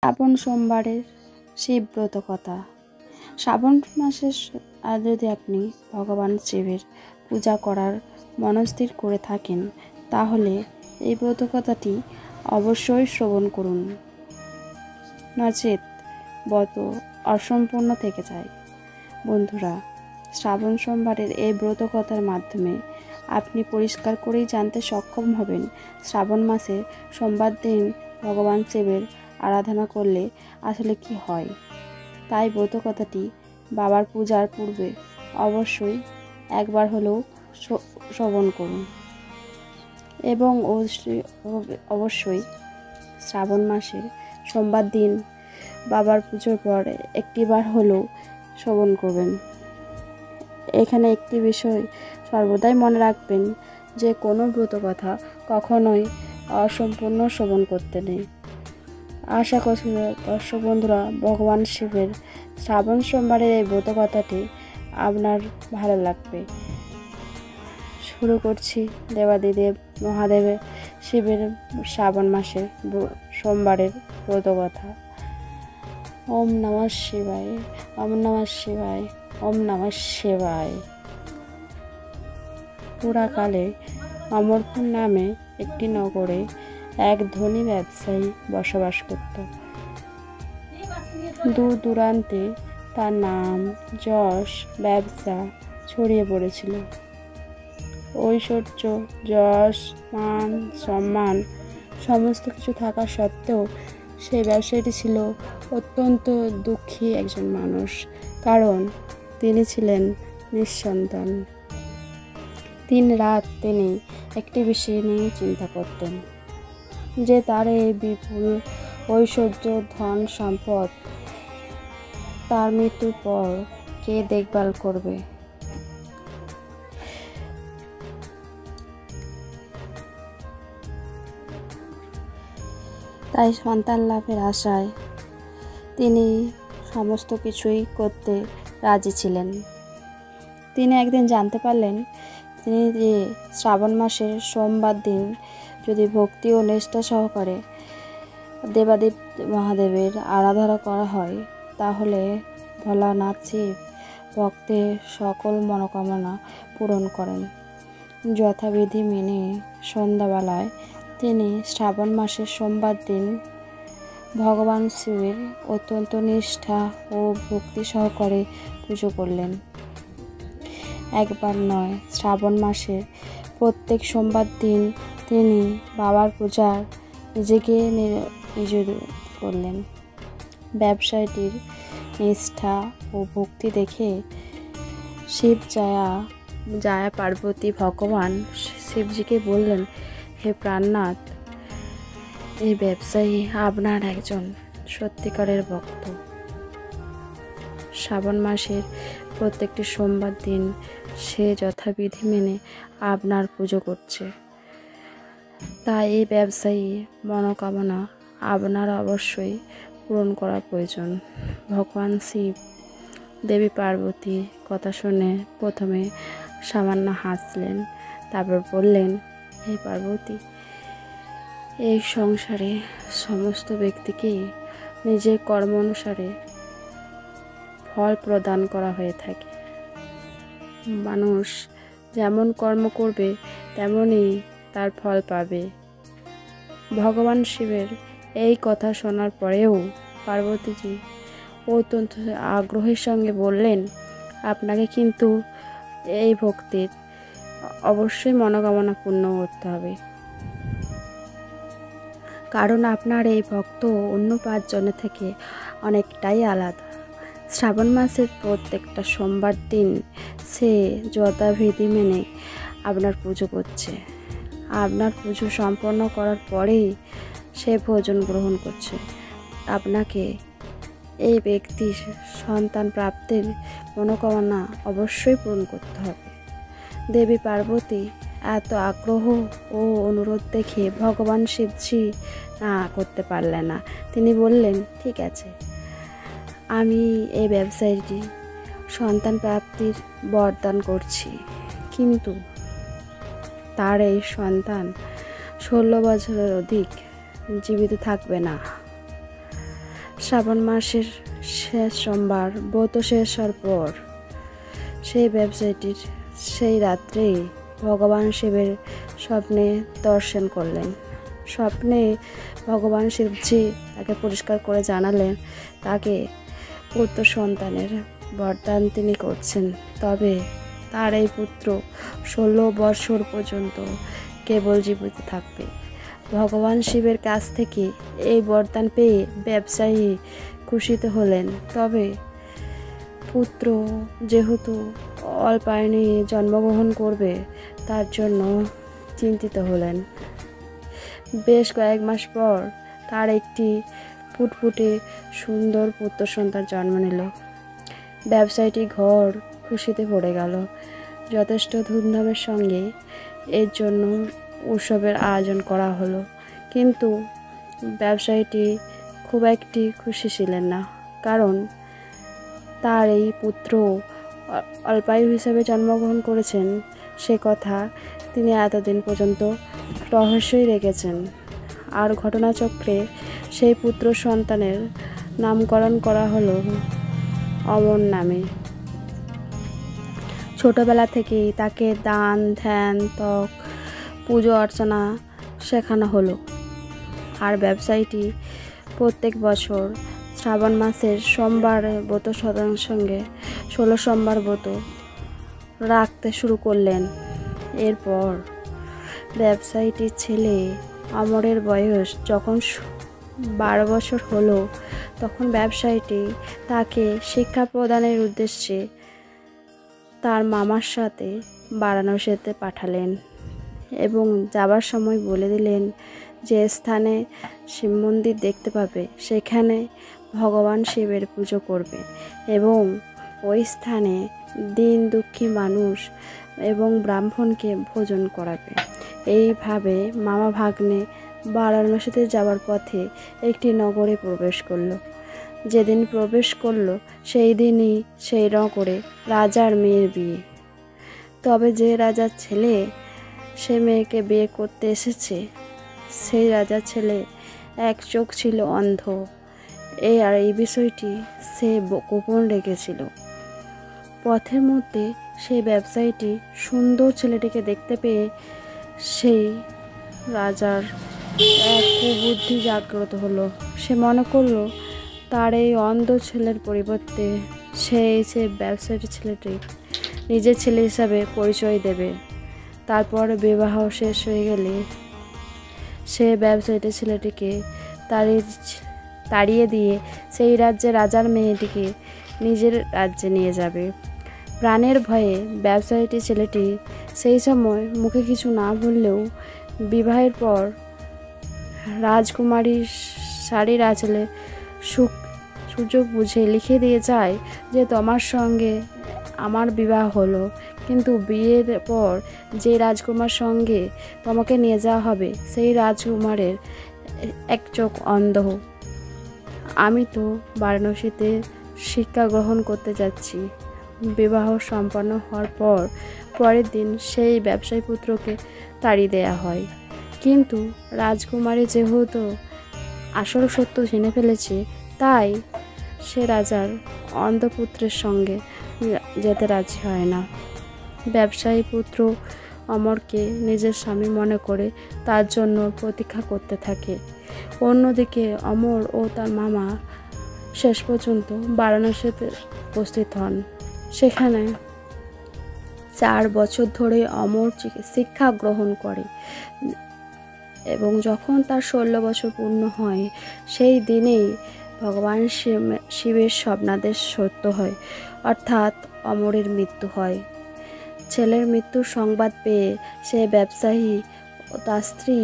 শ্রাবণ সোমবারের শিবব্রত কথা। শ্রাবণ মাসের আর যদি আপনি ভগবান শিবের পূজা করার মনস্থির করে থাকেন, তাহলে এই ব্রত কথাটি অবশ্যই শ্রবণ করুন, নচেত ব্রত অসম্পূর্ণ থেকে যায়। বন্ধুরা, শ্রাবণ সোমবারের এই ব্রত কথার মাধ্যমে আপনি পরিষ্কার করেই জানতে সক্ষম হবেন শ্রাবণ মাসে সোমবার দিন ভগবান শিবের আরাধনা করলে আসলে কি হয়। তাই ব্রত কথাটি বাবার পূজার পূর্বে অবশ্যই একবার হলেও শ্রবণ করুন এবং অবশ্যই শ্রাবণ মাসে সোমবার দিন বাবার পুজোর পর একটিবার হলেও শ্রবণ করবেন। এখানে একটি বিষয় সর্বদাই মনে রাখবেন যে কোনো ব্রত কথা কখনোই অসম্পূর্ণ শ্রবণ করতে নেই। আশা করছি দর্শক বন্ধুরা, ভগবান শিবের শ্রাবণ সোমবারের এই ব্রত কথাটি আপনার ভালো লাগবে। শুরু করছি দেবাদিদেব মহাদেবের শিবের শ্রাবণ মাসের সোমবারের ব্রত কথা। ওম নমঃ শিবায়, ওম নমঃ শিবায়, ওম নমঃ শিবায়। পুরাকালে অমরপুর নামে একটি নগরে এক ধনী ব্যবসায়ী বসবাস করত। দূর দূরান্তে তার নাম, যশ, ব্যবসা ছড়িয়ে পড়েছিল। ঐশ্বর্য, যশ, মান, সম্মান সমস্ত কিছু থাকা সত্ত্বেও সেই ব্যবসায়ীটি ছিল অত্যন্ত দুঃখী একজন মানুষ, কারণ তিনি ছিলেন নিঃসন্তান। দিন রাত তিনি একটি বিষয় নিয়ে চিন্তা করতেন যে তার এই বিপুল ঐশ্বর্য, ধন সম্পদ তার মৃত্যুর পর কে দেখভাল করবে। তাই সন্তান লাভের আশায় তিনি সমস্ত কিছুই করতে রাজি ছিলেন। তিনি একদিন জানতে পারলেন তিনি যে শ্রাবণ মাসের সোমবার দিন যদি ভক্তি ও নিষ্ঠা সহকারে দেবাদেব মহাদেবের আরাধনা করা হয়, তাহলে ভোলানাথ শিব ভক্তের সকল মনোকামনা পূরণ করেন। যথাবিধি মেনে সন্ধ্যাবেলায় তিনি শ্রাবণ মাসের সোমবার দিন ভগবান শিবের অত্যন্ত নিষ্ঠা ও ভক্তি সহকারে পুজো করলেন। একবার নয়, শ্রাবণ মাসের প্রত্যেক সোমবার দিন তিনি বাবার পূজার নিজেকে নিয়োজিত করলেন। ব্যবসায়ীটির নিষ্ঠা ও ভক্তি দেখে শিব জায়া পার্বতী ভগবান শিবজিকে বললেন, হে প্রাণনাথ, এই ব্যবসায়ী আপনার একজন সত্যিকারের ভক্ত। শ্রাবণ মাসের প্রত্যেকটি সোমবার দিন সে যথাবিধি মেনে আপনার পুজো করছে। তাই এই ব্যবসায়ী মনোকামনা আপনার অবশ্যই পূরণ করা প্রয়োজন। ভগবান শিব দেবী পার্বতী কথা শুনে প্রথমে সামান্য হাসলেন, তারপর বললেন, হে পার্বতী, এই সংসারে সমস্ত ব্যক্তিকেই নিজের কর্ম অনুসারে ফল প্রদান করা হয়ে থাকে। মানুষ যেমন কর্ম করবে তেমনই তার ফল পাবে। ভগবান শিবের এই কথা শোনার পরেও পার্বতীজি অত্যন্ত আগ্রহের সঙ্গে বললেন, আপনাকে কিন্তু এই ভক্তির অবশ্যই মনোকামনা পূর্ণ করতে হবে, কারণ আপনার এই ভক্ত অন্য 5 জনের থেকে অনেকটাই আলাদা। শ্রাবণ মাসের প্রত্যেকটা সোমবার দিন সে যথাবিধি মেনে আপনার পুজো করছে। আপনার পুজো সম্পন্ন করার পরেই সে ভোজন গ্রহণ করছে। আপনাকে এই ব্যক্তির সন্তান প্রাপ্তির মনোকামনা অবশ্যই পূরণ করতে হবে। দেবী পার্বতী এত আগ্রহ ও অনুরোধ দেখে ভগবান শিবজি না করতে পারলেন না। তিনি বললেন, ঠিক আছে, আমি এই ব্যবসায়ীটি সন্তান প্রাপ্তির বরদান করছি, কিন্তু তার এই সন্তান 16 বছরের অধিক জীবিত থাকবে না। শ্রাবণ মাসের শেষ সোমবার ব্রত শেষ হওয়ার পর সেই ব্যবসায়ীটির সেই রাত্রেই ভগবান শিবের স্বপ্নে দর্শন করলেন। স্বপ্নে ভগবান শিবজি তাকে পরিষ্কার করে জানালেন তাকে পুত্র সন্তানের বরদান তিনি করছেন, তবে তার এই পুত্র 16 বছর পর্যন্ত কেবল জীবিত থাকবে। ভগবান শিবের কাছ থেকে এই বরদান পেয়ে ব্যবসায়ী খুশিত হলেন, তবে পুত্র যেহেতু অল্পায়নে জন্মগ্রহণ করবে তার জন্য চিন্তিত হলেন। বেশ কয়েক মাস পর তার একটি ফুটফুটে সুন্দর পুত্র সন্তান জন্ম নিল। ব্যবসায়ীটি ঘর খুশিতে ভরে গেল। যথেষ্ট ধুমধামের সঙ্গে এর জন্য উৎসবের আয়োজন করা হলো, কিন্তু ব্যবসায়ীটি খুব একটি খুশি ছিলেন না, কারণ তার এই পুত্র অল্পায়ু হিসাবে জন্মগ্রহণ করেছেন সে কথা তিনি এতদিন পর্যন্ত রহস্যই রেখেছেন। আর ঘটনাচক্রে সেই পুত্র সন্তানের নামকরণ করা হলো অমর নামে। ছোটবেলা থেকেই তাকে দান ধ্যান তপ পুজো অর্চনা শেখানো হলো। আর ব্যবসায়ীটি প্রত্যেক বছর শ্রাবণ মাসের সোমবার ব্রত সঙ্গে 16 সোমবার ব্রত রাখতে শুরু করলেন। এরপর ব্যবসায়ীটির ছেলে অমরের বয়স যখন 12 বছর হলো, তখন ব্যবসায়ীটি তাকে শিক্ষা প্রদানের উদ্দেশ্যে তার মামার সাথে বারাণসীতে পাঠালেন এবং যাবার সময় বলে দিলেন যে স্থানে শিব মন্দির দেখতে পাবে সেখানে ভগবান শিবের পুজো করবে এবং ওই স্থানে দিন দুঃখী মানুষ এবং ব্রাহ্মণকে ভোজন করাবে। এইভাবে মামা ভাগ্নে বারাণসীতে যাওয়ার পথে একটি নগরে প্রবেশ করলো। যেদিন প্রবেশ করলো সেই দিনই সেই নগরে রাজার মেয়ের বিয়ে। তবে যে রাজার ছেলে সে মেয়েকে বিয়ে করতে এসেছে সেই রাজার ছেলে এক চোখ ছিল অন্ধ, এই বিষয়টি সে গোপন রেখেছিল। পথের মধ্যে সেই ব্যবসায়ীটি সুন্দর ছেলেটিকে দেখতে পেয়ে সেই রাজার এক কুবুদ্ধি জাগ্রত হলো। সে মনে করলো তার এই অন্ধ ছেলের পরিবর্তে সে ব্যবসায়ীর ছেলেটি নিজের ছেলে হিসাবে পরিচয় দেবে। তারপর বিবাহ শেষ হয়ে গেলে সে ব্যবসায়ীটি ছেলেটিকে তাড়িয়ে দিয়ে সেই রাজ্যে রাজার মেয়েটিকে নিজের রাজ্যে নিয়ে যাবে। প্রাণের ভয়ে ব্যবসায়ীটি ছেলেটি সেই সময় মুখে কিছু না বললেও বিবাহের পর রাজকুমারীর শাড়ির আঁচলে সুযোগ বুঝে লিখে দিয়ে যায় যে তোমার সঙ্গে আমার বিবাহ হলো, কিন্তু বিয়ের পর যে রাজকুমার সঙ্গে তোমাকে নিয়ে যাওয়া হবে সেই রাজকুমারের এক চোখ অন্ধ। আমি তো বারাণসীতে শিক্ষা গ্রহণ করতে যাচ্ছি। বিবাহ সম্পন্ন হওয়ার পরের দিন সেই ব্যবসায়ী পুত্রকে তাড়িয়ে দেয়া হয়, কিন্তু রাজকুমারী যেহেতু আসল সত্য জেনে ফেলেছে তাই সে রাজার অন্ধপুত্রের সঙ্গে যেতে রাজি হয় না। ব্যবসায়ী পুত্র অমরকে নিজের স্বামী মনে করে তার জন্য প্রতীক্ষা করতে থাকে। অন্যদিকে অমর ও তার মামা শেষ পর্যন্ত বারাণসীতে উপস্থিত হন। সেখানে 4 বছর ধরে অমর শিক্ষা গ্রহণ করে এবং যখন তার 16 বছর পূর্ণ হয় সেই দিনেই ভগবান শিবের স্বপ্নাদেশ সত্য হয়, অর্থাৎ অমরের মৃত্যু হয়। ছেলের মৃত্যুর সংবাদ পেয়ে সে ব্যবসায়ী ও তার স্ত্রী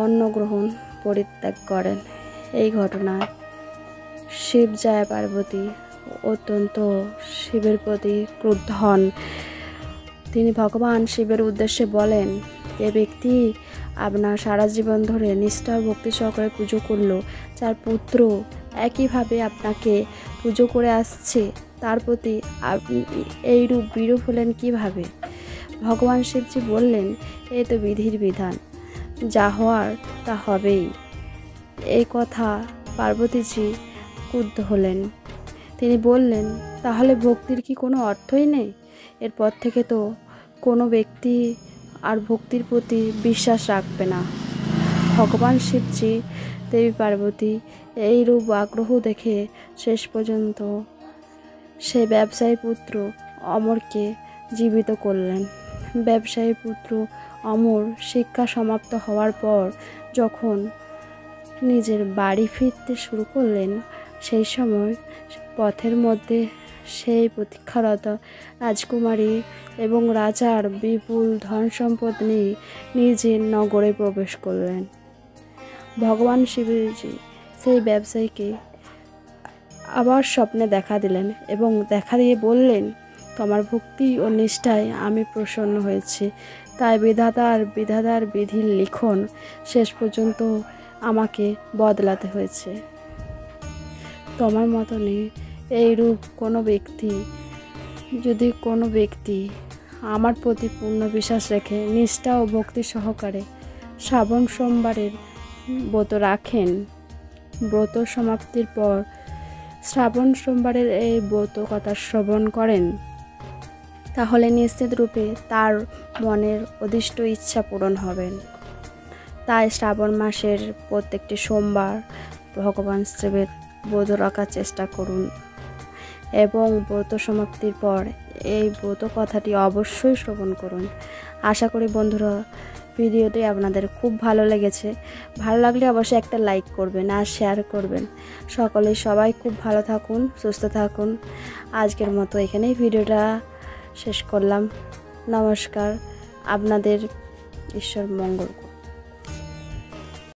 অন্ন গ্রহণ পরিত্যাগ করেন। এই ঘটনায় শিব জয়া পার্বতী অত্যন্ত শিবের প্রতি ক্রুদ্ধ হন। তিনি ভগবান শিবের উদ্দেশ্যে বলেন, যে ব্যক্তি আপনার সারা জীবন ধরে নিষ্ঠা ও ভক্তি সহকারে পুজো করলো, যার পুত্র একইভাবে আপনাকে পুজো করে আসছে, তার প্রতি আপনি এইরূপ বিরূপ হলেন কিভাবে? ভগবান শিবজি বললেন, এই তো বিধির বিধান, যা হওয়ার তা হবেই। এই কথা পার্বতীজি ক্রুদ্ধ হলেন। তিনি বললেন, তাহলে ভক্তির কি কোনো অর্থই নেই? এরপর থেকে তো কোনো ব্যক্তি আর ভক্তির প্রতি বিশ্বাস রাখবে না। ভগবান শিবজি দেবী পার্বতী এই রূপ আগ্রহ দেখে শেষ পর্যন্ত সেই ব্যবসায়ী পুত্র অমরকে জীবিত করলেন। ব্যবসায়ী পুত্র অমর শিক্ষা সমাপ্ত হওয়ার পর যখন নিজের বাড়ি ফিরতে শুরু করলেন, সেই সময় পথের মধ্যে সেই প্রতীক্ষারত রাজকুমারী এবং রাজার বিপুল ধন সম্পদ নিয়ে নিজের নগরে প্রবেশ করলেন। ভগবান শিবজি সেই ব্যবসায়ীকে আবার স্বপ্নে দেখা দিলেন এবং দেখা দিয়ে বললেন, তোমার ভক্তি ও নিষ্ঠায় আমি প্রসন্ন হয়েছি, তাই বিধাতার বিধির লিখন শেষ পর্যন্ত আমাকে বদলাতে হয়েছে। তোমার মতনই এইরূপ কোনো ব্যক্তি আমার প্রতি পূর্ণ বিশ্বাস রেখে নিষ্ঠা ও ভক্তি সহকারে শ্রাবণ সোমবারের ব্রত রাখেন, ব্রত সমাপ্তির পর শ্রাবণ সোমবারের এই ব্রত কথা শ্রবণ করেন, তাহলে নিশ্চিত রূপে তার মনের অদৃষ্ট ইচ্ছা পূরণ হবেন। তাই শ্রাবণ মাসের প্রত্যেকটি সোমবার ভগবান শিবের ব্রত রাখার চেষ্টা করুন এবং ব্রত সমাপ্তির পর এই ব্রত কথাটি অবশ্যই শ্রবণ করুন। আশা করি বন্ধুরা ভিডিওটি আপনাদের খুব ভালো লেগেছে। ভালো লাগলে অবশ্যই একটা লাইক করবেন আর শেয়ার করবেন। সবাই খুব ভালো থাকুন, সুস্থ থাকুন। আজকের মতো এখানেই ভিডিওটা শেষ করলাম। নমস্কার। আপনাদের ঈশ্বর মঙ্গল করুন।